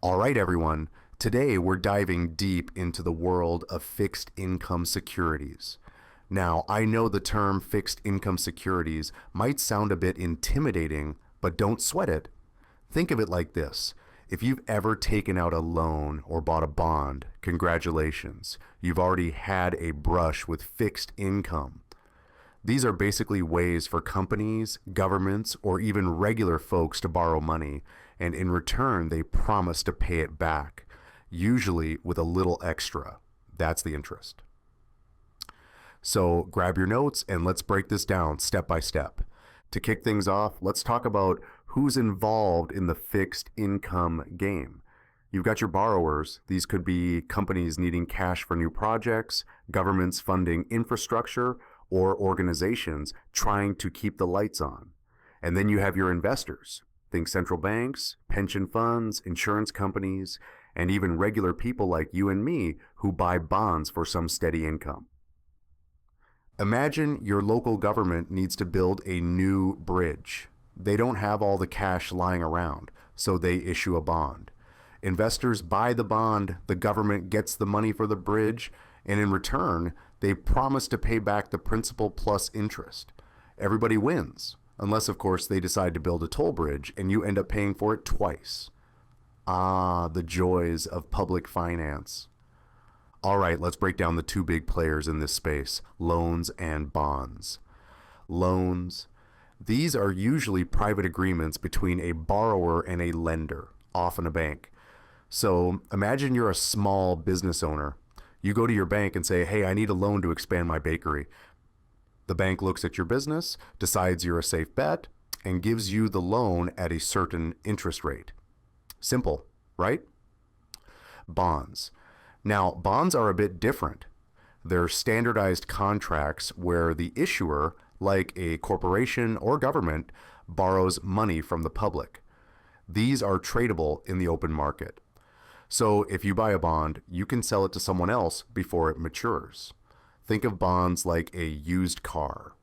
All right, everyone. Today we're diving deep into the world of fixed income securities. Now, I know the term fixed income securities might sound a bit intimidating, but don't sweat it. Think of it like this. If you've ever taken out a loan or bought a bond, congratulations. You've already had a brush with fixed income. These are basically ways for companies, governments, or even regular folks to borrow money, and in return, they promise to pay it back, usually with a little extra. That's the interest. So grab your notes and let's break this down step by step. To kick things off, let's talk about who's involved in the fixed income game. You've got your borrowers. These could be companies needing cash for new projects, governments funding infrastructure, or organizations trying to keep the lights on. And then you have your investors. Think central banks, pension funds, insurance companies, and even regular people like you and me who buy bonds for some steady income. Imagine your local government needs to build a new bridge. They don't have all the cash lying around, so they issue a bond. Investors buy the bond, the government gets the money for the bridge, and in return, they promise to pay back the principal plus interest. Everybody wins, unless of course they decide to build a toll bridge and you end up paying for it twice. Ah, the joys of public finance. All right, let's break down the two big players in this space, loans and bonds. Loans. These are usually private agreements between a borrower and a lender, often a bank. So imagine you're a small business owner. You go to your bank and say, hey, I need a loan to expand my bakery. The bank looks at your business, decides you're a safe bet, and gives you the loan at a certain interest rate. Simple, right? Bonds. Now, bonds are a bit different. They're standardized contracts where the issuer, like a corporation or government, borrows money from the public. These are tradable in the open market. So if you buy a bond, you can sell it to someone else before it matures. Think of bonds like a used car.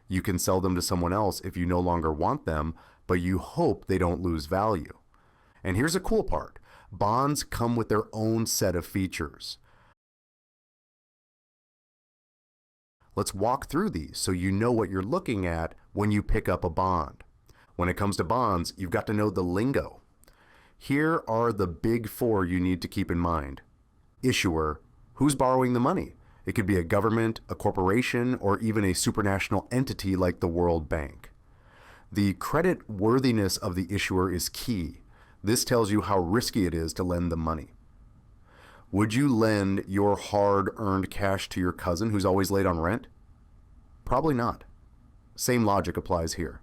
You can sell them to someone else if you no longer want them, but you hope they don't lose value. And here's the cool part. Bonds come with their own set of features. Let's walk through these so you know what you're looking at when you pick up a bond. When it comes to bonds, you've got to know the lingo. Here are the big four you need to keep in mind. Issuer, who's borrowing the money? It could be a government, a corporation, or even a supranational entity like the World Bank. The credit worthiness of the issuer is key. This tells you how risky it is to lend them money. Would you lend your hard-earned cash to your cousin who's always late on rent? Probably not. Same logic applies here.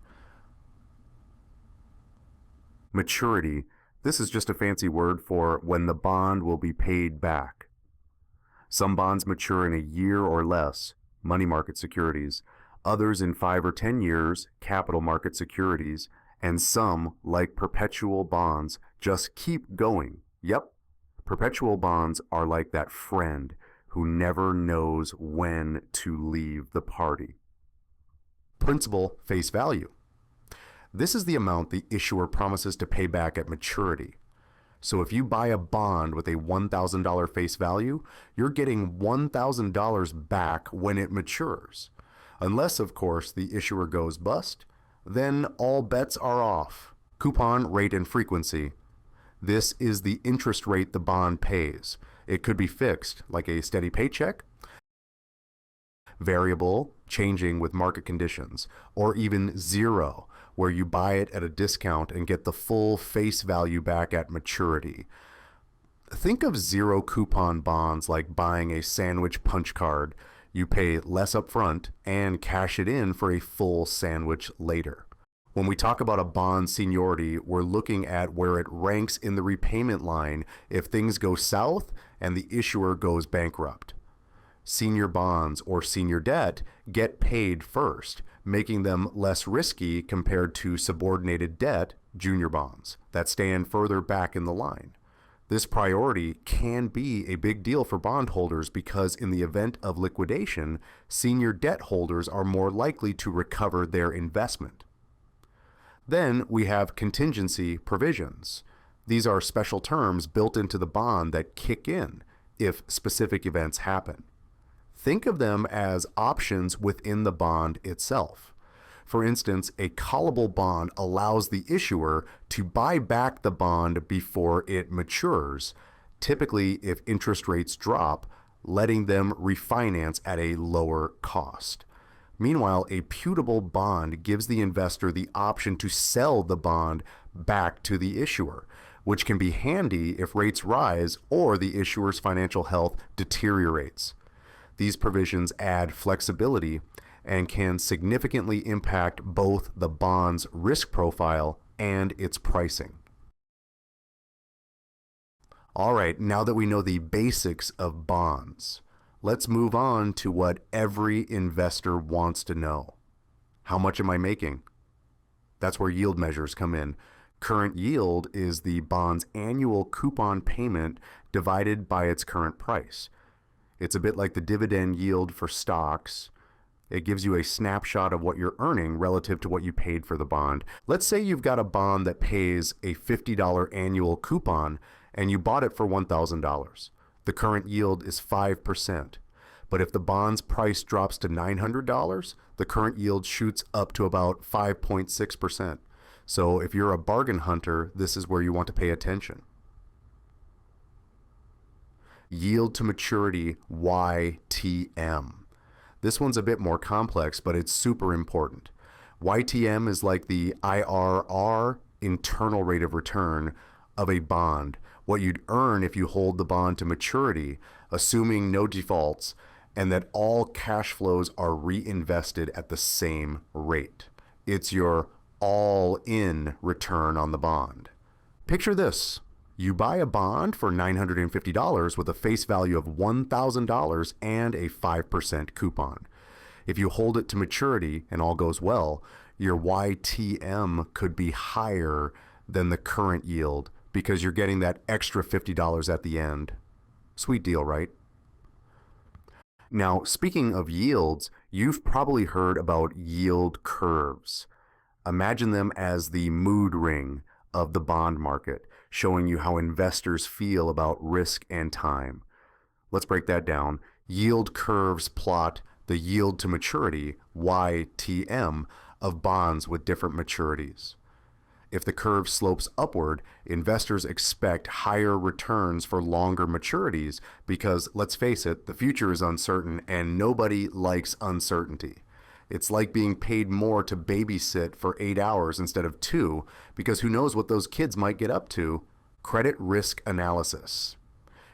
Maturity. This is just a fancy word for when the bond will be paid back. Some bonds mature in a year or less, money market securities, others in 5 or 10 years, capital market securities, and some, like perpetual bonds, just keep going. Yep, perpetual bonds are like that friend who never knows when to leave the party. Principal face value. This is the amount the issuer promises to pay back at maturity. So if you buy a bond with a $1,000 face value, you're getting $1,000 back when it matures. Unless, of course, the issuer goes bust, then all bets are off. Coupon, rate, and frequency. This is the interest rate the bond pays. It could be fixed, like a steady paycheck, variable, changing with market conditions, or even zero, where you buy it at a discount and get the full face value back at maturity. Think of zero coupon bonds like buying a sandwich punch card. You pay less upfront and cash it in for a full sandwich later. When we talk about a bond seniority, we're looking at where it ranks in the repayment line if things go south and the issuer goes bankrupt. Senior bonds or senior debt get paid first, making them less risky compared to subordinated debt, junior bonds, that stand further back in the line. This priority can be a big deal for bondholders because in the event of liquidation, senior debt holders are more likely to recover their investment. Then we have contingency provisions. These are special terms built into the bond that kick in if specific events happen. Think of them as options within the bond itself. For instance, a callable bond allows the issuer to buy back the bond before it matures, typically if interest rates drop, letting them refinance at a lower cost. Meanwhile, a putable bond gives the investor the option to sell the bond back to the issuer, which can be handy if rates rise or the issuer's financial health deteriorates. These provisions add flexibility and can significantly impact both the bond's risk profile and its pricing. All right, now that we know the basics of bonds, let's move on to what every investor wants to know. How much am I making? That's where yield measures come in. Current yield is the bond's annual coupon payment divided by its current price. It's a bit like the dividend yield for stocks. It gives you a snapshot of what you're earning relative to what you paid for the bond. Let's say you've got a bond that pays a $50 annual coupon and you bought it for $1,000. The current yield is 5%. But if the bond's price drops to $900, the current yield shoots up to about 5.6%. So if you're a bargain hunter, this is where you want to pay attention. Yield to maturity, YTM. This one's a bit more complex, but it's super important. YTM is like the IRR, internal rate of return, of a bond, what you'd earn if you hold the bond to maturity, assuming no defaults, and that all cash flows are reinvested at the same rate. It's your all-in return on the bond. Picture this. You buy a bond for $950 with a face value of $1,000 and a 5% coupon. If you hold it to maturity and all goes well, your YTM could be higher than the current yield because you're getting that extra $50 at the end. Sweet deal, right? Now, speaking of yields, you've probably heard about yield curves. Imagine them as the mood ring of the bond market, showing you how investors feel about risk and time. Let's break that down. Yield curves plot the yield to maturity, YTM, of bonds with different maturities. If the curve slopes upward, investors expect higher returns for longer maturities because, let's face it, the future is uncertain and nobody likes uncertainty. It's like being paid more to babysit for 8 hours instead of 2 because who knows what those kids might get up to. Credit risk analysis.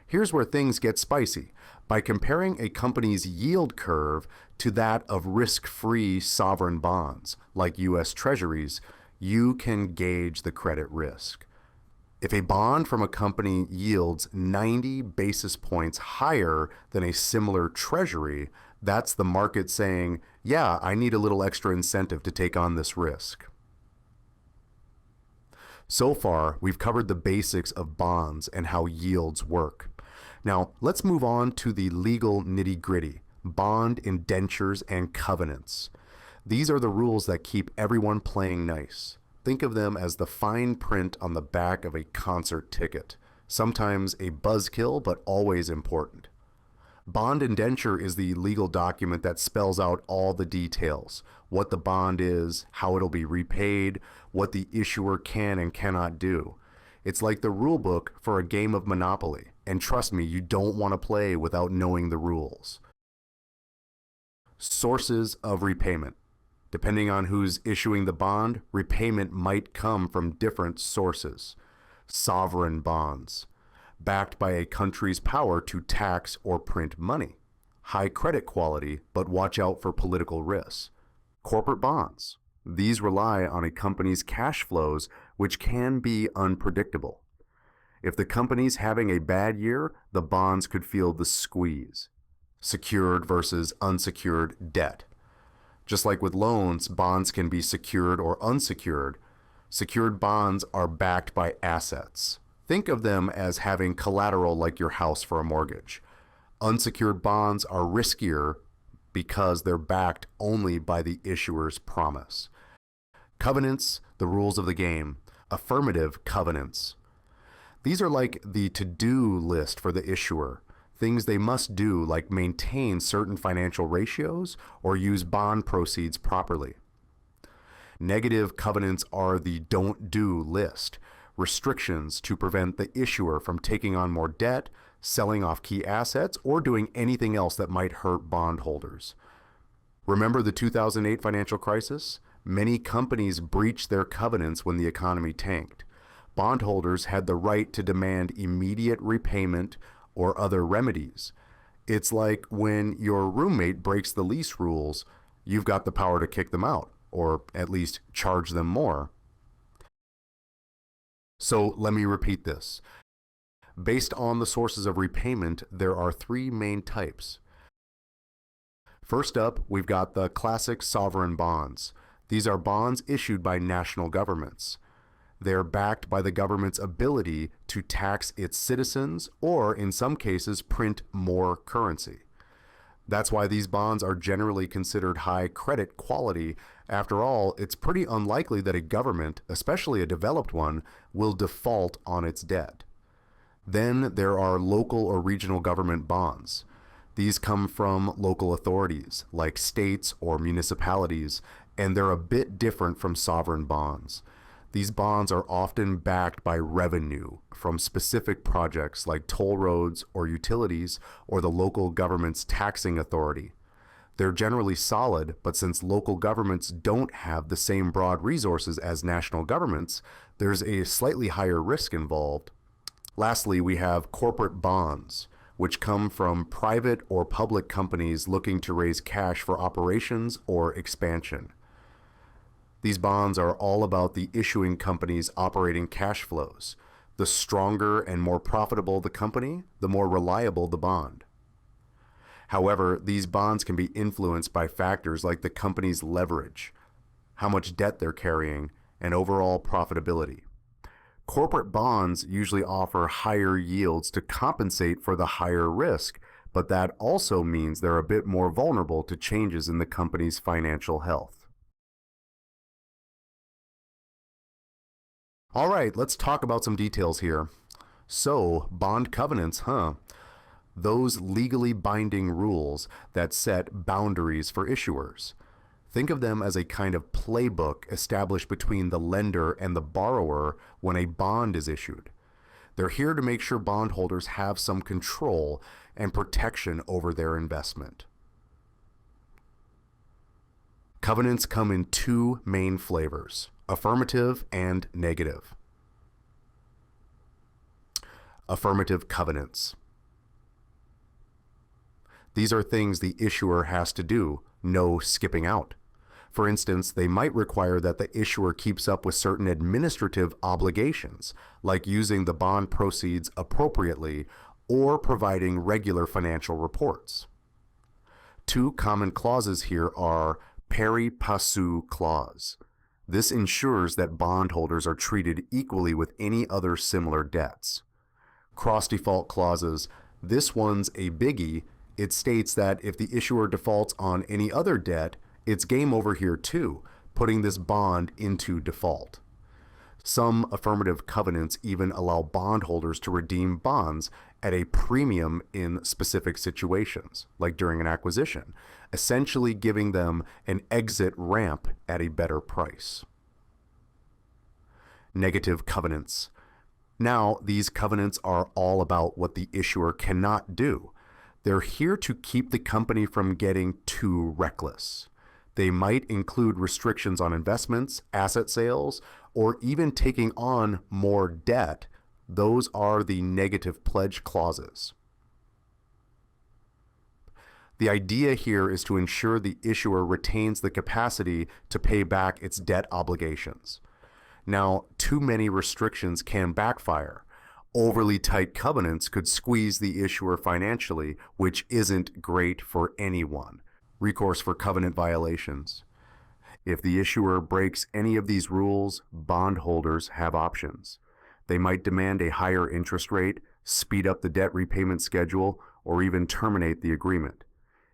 Here's where things get spicy. By comparing a company's yield curve to that of risk-free sovereign bonds, like U.S. Treasuries, you can gauge the credit risk. If a bond from a company yields 90 basis points higher than a similar treasury, that's the market saying, yeah, I need a little extra incentive to take on this risk. So far, we've covered the basics of bonds and how yields work. Now, let's move on to the legal nitty-gritty, bond indentures and covenants. These are the rules that keep everyone playing nice. Think of them as the fine print on the back of a concert ticket. Sometimes a buzzkill, but always important. Bond indenture is the legal document that spells out all the details, what the bond is, how it'll be repaid, what the issuer can and cannot do. It's like the rule book for a game of Monopoly, and trust me, you don't want to play without knowing the rules. Sources of repayment. Depending on who's issuing the bond, repayment might come from different sources. Sovereign bonds, backed by a country's power to tax or print money. High credit quality, but watch out for political risks. Corporate bonds. These rely on a company's cash flows, which can be unpredictable. If the company's having a bad year, the bonds could feel the squeeze. Secured versus unsecured debt. Just like with loans, bonds can be secured or unsecured. Secured bonds are backed by assets. Think of them as having collateral like your house for a mortgage. Unsecured bonds are riskier because they're backed only by the issuer's promise. Covenants, the rules of the game. Affirmative covenants. These are like the to-do list for the issuer. Things they must do, like maintain certain financial ratios or use bond proceeds properly. Negative covenants are the don't do list, restrictions to prevent the issuer from taking on more debt, selling off key assets, or doing anything else that might hurt bondholders. Remember the 2008 financial crisis? Many companies breached their covenants when the economy tanked. Bondholders had the right to demand immediate repayment or other remedies. It's like when your roommate breaks the lease rules, you've got the power to kick them out, or at least charge them more. So let me repeat this. Based on the sources of repayment, there are three main types. First up, we've got the classic sovereign bonds. These are bonds issued by national governments. They're backed by the government's ability to tax its citizens or, in some cases, print more currency. That's why these bonds are generally considered high credit quality. After all, it's pretty unlikely that a government, especially a developed one, will default on its debt. Then there are local or regional government bonds. These come from local authorities, like states or municipalities, and they're a bit different from sovereign bonds. These bonds are often backed by revenue from specific projects like toll roads or utilities or the local government's taxing authority. They're generally solid, but since local governments don't have the same broad resources as national governments, there's a slightly higher risk involved. Lastly, we have corporate bonds, which come from private or public companies looking to raise cash for operations or expansion. These bonds are all about the issuing company's operating cash flows. The stronger and more profitable the company, the more reliable the bond. However, these bonds can be influenced by factors like the company's leverage, how much debt they're carrying, and overall profitability. Corporate bonds usually offer higher yields to compensate for the higher risk, but that also means they're a bit more vulnerable to changes in the company's financial health. All right, let's talk about some details here. So, bond covenants, huh? Those legally binding rules that set boundaries for issuers. Think of them as a kind of playbook established between the lender and the borrower when a bond is issued. They're here to make sure bondholders have some control and protection over their investment. Covenants come in two main flavors: affirmative and negative. Affirmative covenants. These are things the issuer has to do, no skipping out. For instance, they might require that the issuer keeps up with certain administrative obligations, like using the bond proceeds appropriately or providing regular financial reports. Two common clauses here are pari passu clause. This ensures that bondholders are treated equally with any other similar debts. Cross-default clauses. This one's a biggie. It states that if the issuer defaults on any other debt, it's game over here too, putting this bond into default. Some affirmative covenants even allow bondholders to redeem bonds at a premium in specific situations, like during an acquisition, essentially giving them an exit ramp at a better price. Negative covenants. Now, these covenants are all about what the issuer cannot do. They're here to keep the company from getting too reckless. They might include restrictions on investments, asset sales, or even taking on more debt. Those are the negative pledge clauses. The idea here is to ensure the issuer retains the capacity to pay back its debt obligations. Now, too many restrictions can backfire. Overly tight covenants could squeeze the issuer financially, which isn't great for anyone. Recourse for covenant violations. If the issuer breaks any of these rules, bondholders have options. They might demand a higher interest rate, speed up the debt repayment schedule, or even terminate the agreement.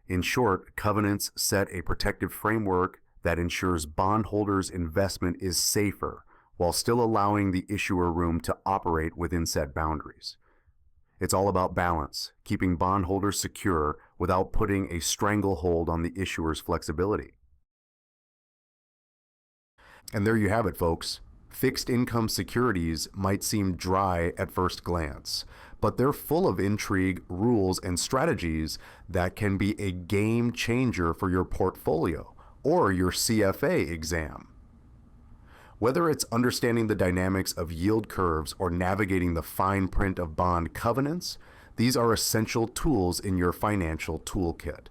In short, covenants set a protective framework that ensures bondholders' investment is safer while still allowing the issuer room to operate within said boundaries. It's all about balance, keeping bondholders secure without putting a stranglehold on the issuer's flexibility. And there you have it, folks. Fixed income securities might seem dry at first glance, but they're full of intrigue, rules, and strategies that can be a game changer for your portfolio or your CFA exam. Whether it's understanding the dynamics of yield curves or navigating the fine print of bond covenants, these are essential tools in your financial toolkit.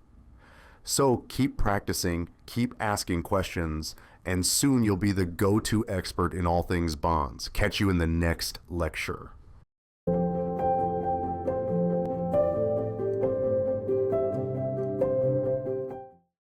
So keep practicing, keep asking questions, and soon you'll be the go-to expert in all things bonds. Catch you in the next lecture.